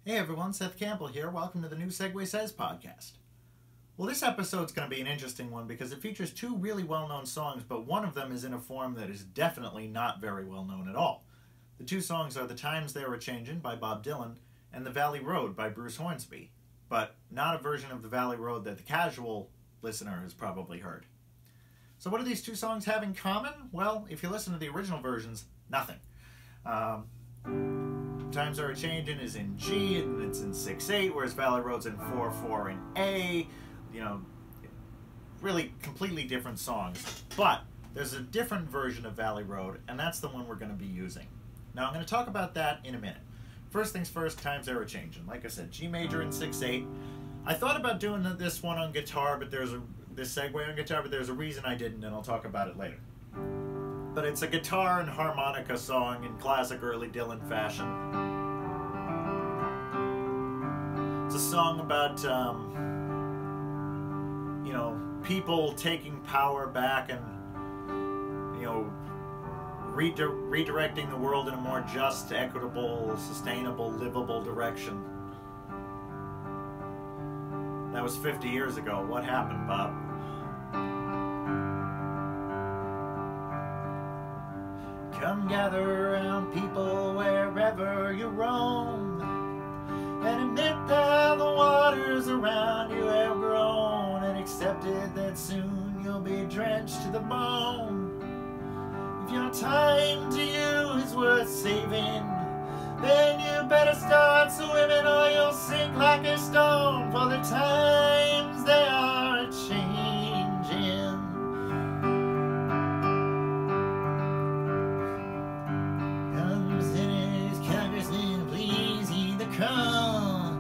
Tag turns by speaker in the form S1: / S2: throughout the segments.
S1: Hey everyone, Seth Campbell here. Welcome to the new Segue Says podcast. Well, this episode's going to be an interesting one because it features two really well-known songs, but one of them is in a form that is definitely not very well-known at all. The two songs are The Times They Were Changin' by Bob Dylan and The Valley Road by Bruce Hornsby, but not a version of The Valley Road that the casual listener has probably heard. So what do these two songs have in common? Well, if you listen to the original versions, nothing. Times Are A-Changin' is in G and it's in 6/8, whereas Valley Road's in 4/4 and A. You know, really completely different songs. But there's a different version of Valley Road, and that's the one we're going to be using. Now, I'm going to talk about that in a minute. First things first, Times They Were Changin'. Like I said, G major in 6/8. I thought about doing this one on guitar, but this segue on guitar, but there's a reason I didn't, and I'll talk about it later. But it's a guitar and harmonica song in classic early Dylan fashion. It's a song about, people taking power back and, redirecting the world in a more just, equitable, sustainable, livable direction. That was 50 years ago. What happened, Bob? Come gather around, people, wherever you roam, and admit that the waters around you have grown, and accepted that soon you'll be drenched to the bone. If your time to you is worth saving, then you better start swimming or you'll sink like a stone, for the times they are changing. Come senators, congressmen, please heed the call.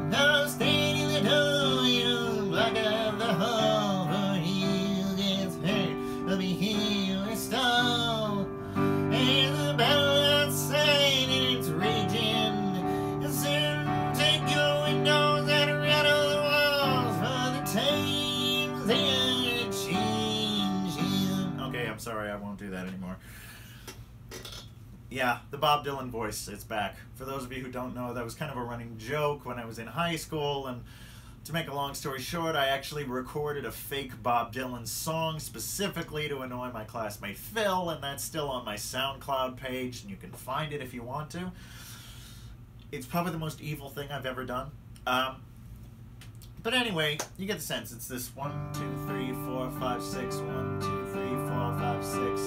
S1: No stand in the door, you block up the hall, for he who gets hurt will be here to stall. And the battle outside and it's raging, and soon take your windows and rattle the walls, for the times they are changing. Okay, I'm sorry, I won't do that anymore. Yeah, the Bob Dylan voice, it's back. For those of you who don't know, that was kind of a running joke when I was in high school, and to make a long story short, I actually recorded a fake Bob Dylan song specifically to annoy my classmate Phil, and that's still on my SoundCloud page, and you can find it if you want to. It's probably the most evil thing I've ever done. But anyway, you get the sense. It's this 1, 2, 3, 4, 5, 6, 1, 2, 3, 4, 5, 6.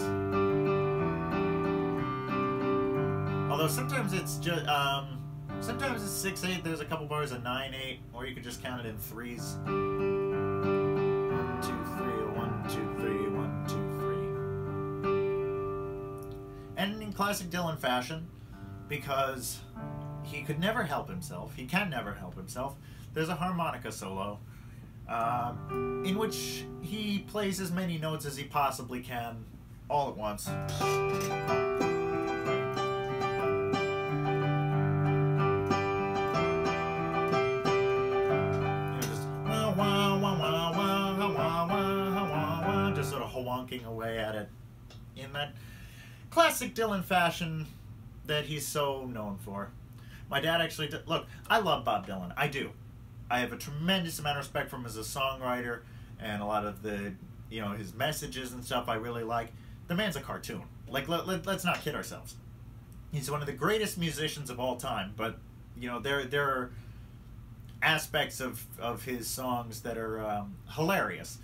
S1: Although sometimes it's just, sometimes it's 6/8, there's a couple bars of 9/8, or you could just count it in threes. 1, 2, 3, 1, 2, 3, 1, 2, 3. And in classic Dylan fashion, because he could never help himself, he can never help himself, there's a harmonica solo, in which he plays as many notes as he possibly can, all at once. Just sort of wonking away at it in that classic Dylan fashion that he's so known for. My dad actually look, I love Bob Dylan. I do. I have a tremendous amount of respect for him as a songwriter, and a lot of the, his messages and stuff I really like. The man's a cartoon. Like, let's not kid ourselves. He's one of the greatest musicians of all time, but, there are aspects of his songs that are hilarious.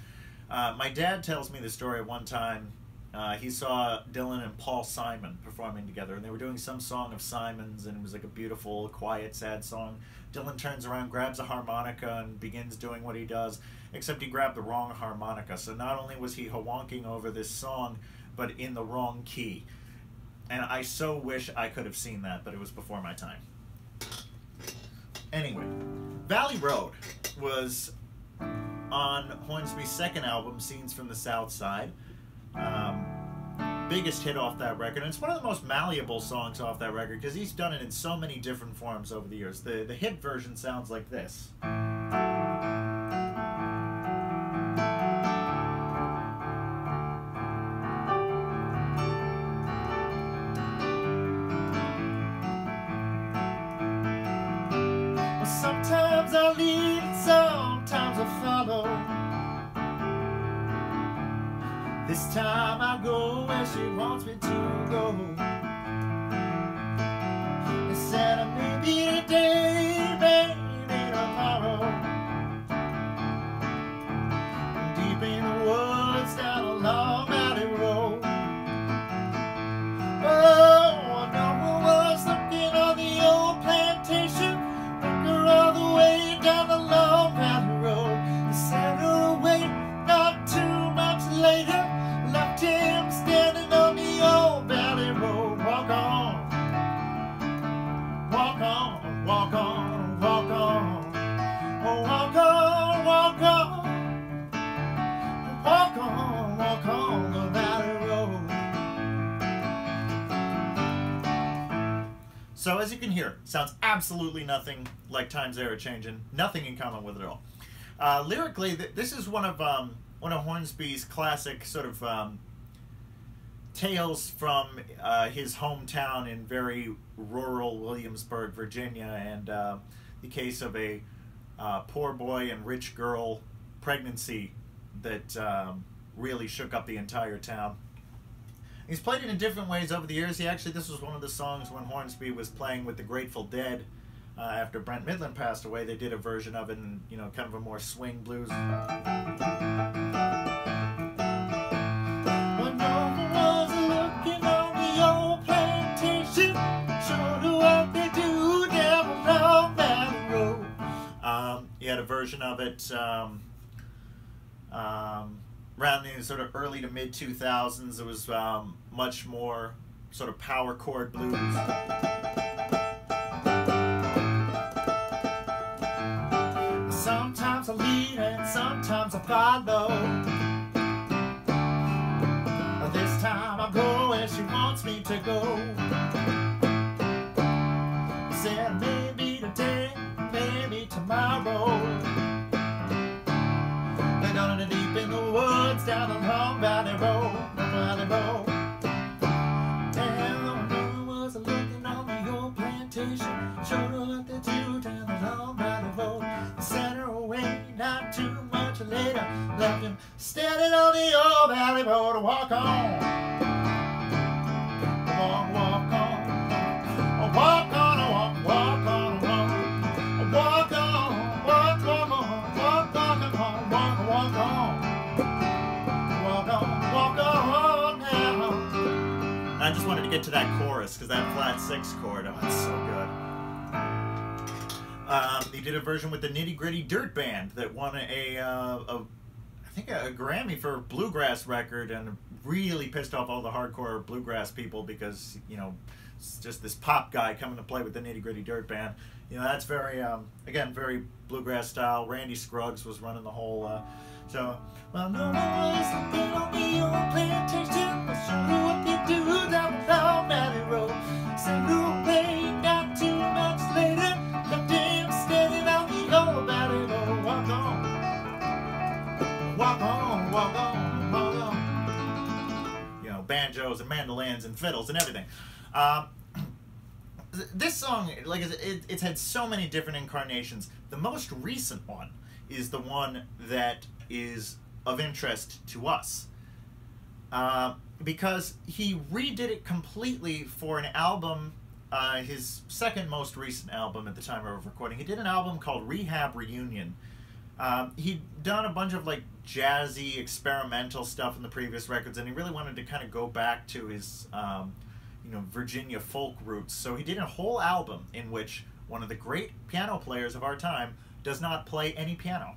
S1: My dad tells me the story of one time. He saw Dylan and Paul Simon performing together, and they were doing some song of Simon's, and it was like a beautiful, quiet, sad song. Dylan turns around, grabs a harmonica, and begins doing what he does, except he grabbed the wrong harmonica. So not only was he wonking over this song, but in the wrong key. And I so wish I could have seen that, but it was before my time. Anyway, Valley Road was on Hornsby's second album, Scenes from the South Side. Biggest hit off that record, and it's one of the most malleable songs off that record because he's done it in so many different forms over the years. The hit version sounds like this. Sometimes I lead, sometimes I follow. This time I go where she wants me to go. It said maybe today, maybe tomorrow. Deep in the woods down a long valley road. Oh, I know I was looking on the old plantation, looking all the way down the long valley road. He sent her away not too much later, left him standing on the old valley road. Walk on, walk on, walk on, walk on. Oh, walk on, walk on, walk on the valley road. So as you can hear, sounds absolutely nothing like Time's A-Changin, nothing in common with it at all. Lyrically, this is one of Hornsby's classic sort of tales from his hometown in very rural Williamsburg, Virginia, and the case of a poor boy and rich girl pregnancy that really shook up the entire town. He's played it in different ways over the years. This was one of the songs when Hornsby was playing with the Grateful Dead after Brent Midland passed away. They did a version of it in, you know, kind of a more swing blues.
S2: When no one was looking on the old plantation, sure to what they do down the long valley road.
S1: He had a version of it around the sort of early to mid 2000s. It was much more sort of power chord blues.
S2: Sometimes I lead and sometimes I follow. This time I go where she wants me to go. Said maybe today, maybe tomorrow. They're gonna deep in the woods down the long valley road, valley road. Damn, the moon was looking on the old plantation, showed her what they do down the long valley road. Sent her away not too much later, left him standing on the old valley road to walk on. Walk, walk on, walk on, walk, walk on, walk, walk on, walk, walk on, walk, walk on, walk, walk on, walk on now.
S1: I just wanted to get to that chorus because that flat 6 chord, oh, it's so good. He did a version with the Nitty Gritty Dirt Band that won I think a Grammy for bluegrass record, and really pissed off all the hardcore bluegrass people because, you know, it's just this pop guy coming to play with the Nitty Gritty Dirt Band. You know, that's very again, very bluegrass style. Randy Scruggs was running the whole so.
S2: Well, no one was looking on the old plantation, but sure what they do down the long valley road. Sent her away not too much later, left him standing on the old valley road. Walk on, walk on, walk on, walk on.
S1: You know, banjos and mandolins and fiddles and everything. This song, like it's had so many different incarnations. The most recent one is the one that is of interest to us, because he redid it completely for an album, his second most recent album at the time of recording. He did an album called Rehab Reunion. He'd done a bunch of like jazzy experimental stuff in the previous records, and he really wanted to kind of go back to his you know, Virginia folk roots. So he did a whole album in which one of the great piano players of our time does not play any piano.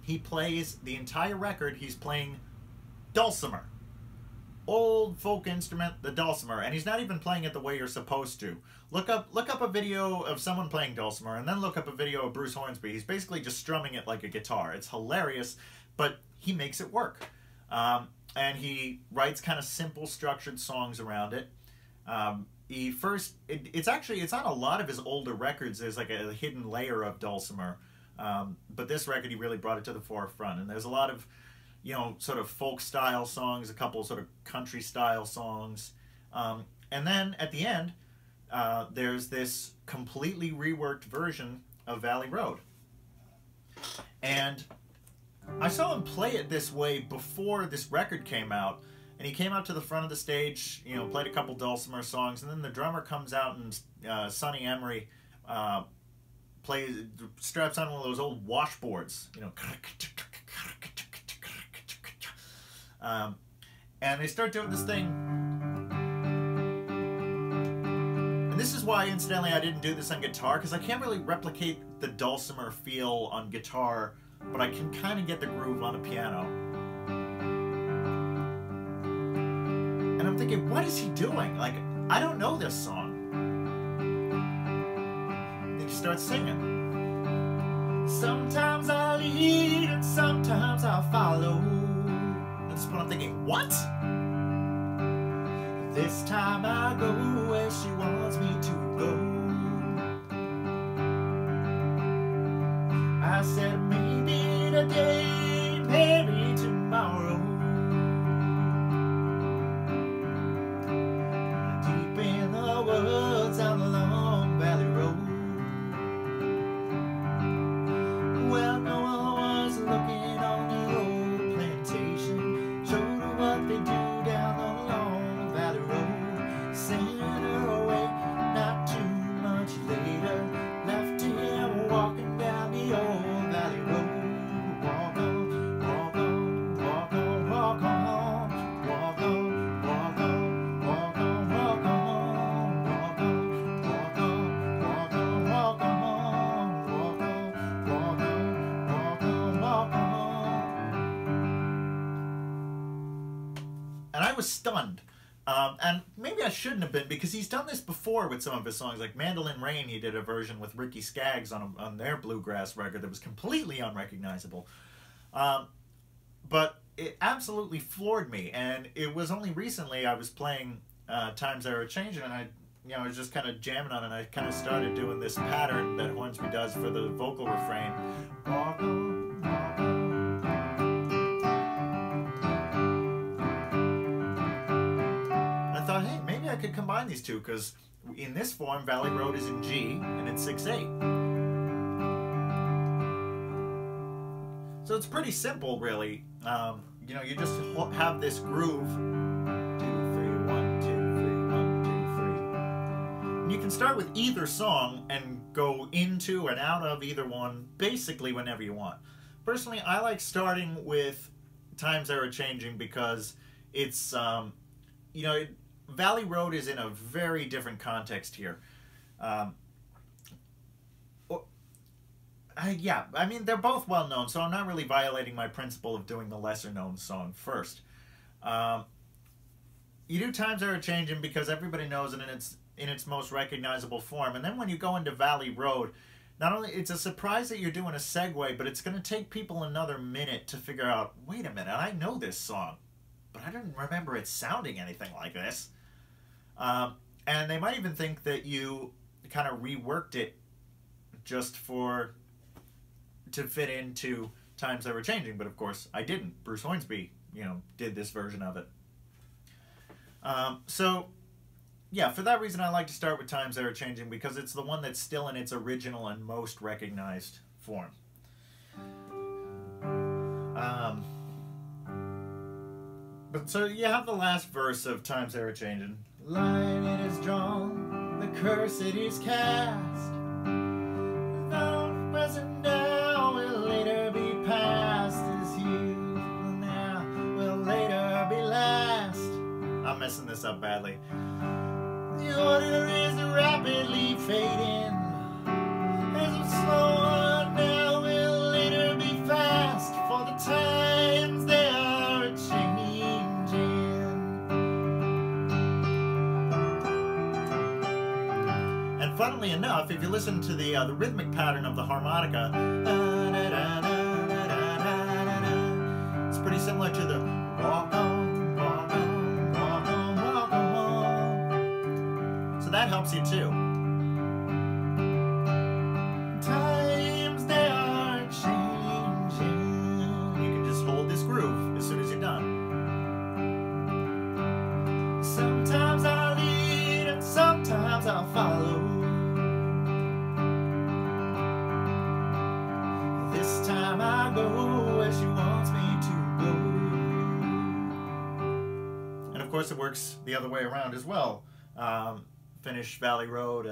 S1: He plays the entire record, he's playing dulcimer. Old folk instrument, the dulcimer, and he's not even playing it the way you're supposed to. Look up a video of someone playing dulcimer, and then look up a video of Bruce Hornsby. He's basically just strumming it like a guitar. It's hilarious, but he makes it work. And he writes kind of simple, structured songs around it. It's on a lot of his older records. There's like a hidden layer of dulcimer, but this record he really brought it to the forefront. And there's a lot of, you know, sort of folk style songs, a couple sort of country style songs, and then at the end there's this completely reworked version of Valley Road. And I saw him play it this way before this record came out. And he came out to the front of the stage, you know, played a couple dulcimer songs, and then the drummer comes out and Sonny Emery straps on one of those old washboards, you know, and they start doing this thing. And this is why, incidentally, I didn't do this on guitar, because I can't really replicate the dulcimer feel on guitar, but I can kind of get the groove on the piano. And I'm thinking, what is he doing? Like, I don't know this song. Then he starts singing. Sometimes I lead and sometimes I follow. That's what I'm thinking, what? This time I go where she wants me to go. I said maybe today, maybe tomorrow. Deep in the woods on the long valley road. Well, no one was looking on the old plantation. Showed her what they do down the long valley road. Sent her away not too much later. Left him walking down the old valley road. Walk on, walk on, walk on, walk on. Walk on, walk on, walk on, walk on. Walk on, walk on, walk on, walk on. Walk on, walk on, walk on, walk on. And I was stunned. And maybe I shouldn't have been, because he's done this before with some of his songs. Like Mandolin Rain, he did a version with Ricky Skaggs on their bluegrass record that was completely unrecognizable. But it absolutely floored me. And it was only recently I was playing Times They Were A-Changin', and I was just kind of jamming on it, and I kind of started doing this pattern that Hornsby does for the vocal refrain. Walk on, walk on. I thought, hey, maybe I could combine these two, because in this form, Valley Road is in G, and it's 6/8. So it's pretty simple, really. You know, you just have this groove. 2, 3, 1, 2, 3, 1, 2, 3. And you can start with either song and go into and out of either one, basically whenever you want. Personally, I like starting with Times They Were A-Changin' because it's, you know, Valley Road is in a very different context here. Yeah, I mean, they're both well known, so I'm not really violating my principle of doing the lesser known song first. You do Times They Were A-Changin' because everybody knows it in its most recognizable form. And then when you go into Valley Road, not only it's a surprise that you're doing a segue, but it's going to take people another minute to figure out, wait a minute, I know this song, but I didn't remember it sounding anything like this. And they might even think that you kind of reworked it just to fit into Times They Were A-Changin', but of course I didn't. Bruce Hornsby, you know, did this version of it. So, yeah, for that reason I like to start with Times They Were A-Changin', because it's the one that's still in its original and most recognized form. But so you have the last verse of Times They Were A-Changin'. Line it is drawn, the curse it is cast. The present now will later be past. This youth now will later be last. I'm messing this up badly. The order is rapidly fading. As a slow one now will later be fast. For the times they are a-changin'. And funnily enough, if you listen to the rhythmic pattern of the harmonica, it's pretty similar to the walk on, walk on, walk on, walk on. So that helps you too. Times they are changing. You can just hold this groove as soon as you're done. Sometimes I'll lead and sometimes I'll follow. go where she wants me to go. And of course it works the other way around as well. Finish Valley Road.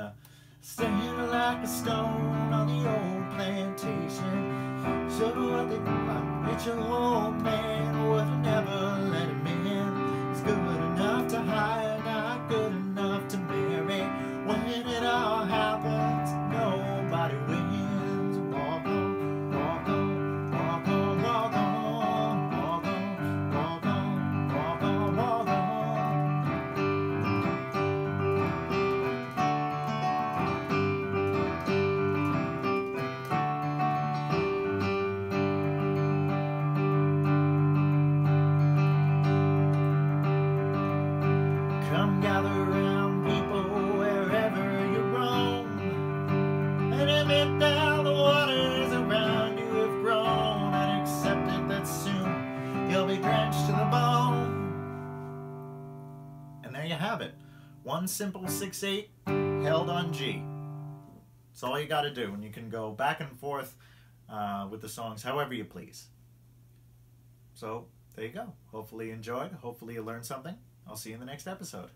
S1: Standing like a stone on the old plantation. Showed her what they thought. Rich old man would have never let him in. He's good enough to hire, not good enough to marry. When it all happens, nobody wins. Walk on, walk on, walk on, walk on, walk on, walk on, walk on, walk on. Come gather round, people, wherever you roam, and admit that the waters around you have grown, and accept it that soon you'll be drenched to the bone. And there you have it. One simple 6/8 held on G. That's all you got to do, and you can go back and forth with the songs however you please. So there you go. Hopefully you enjoyed. Hopefully you learned something. I'll see you in the next episode.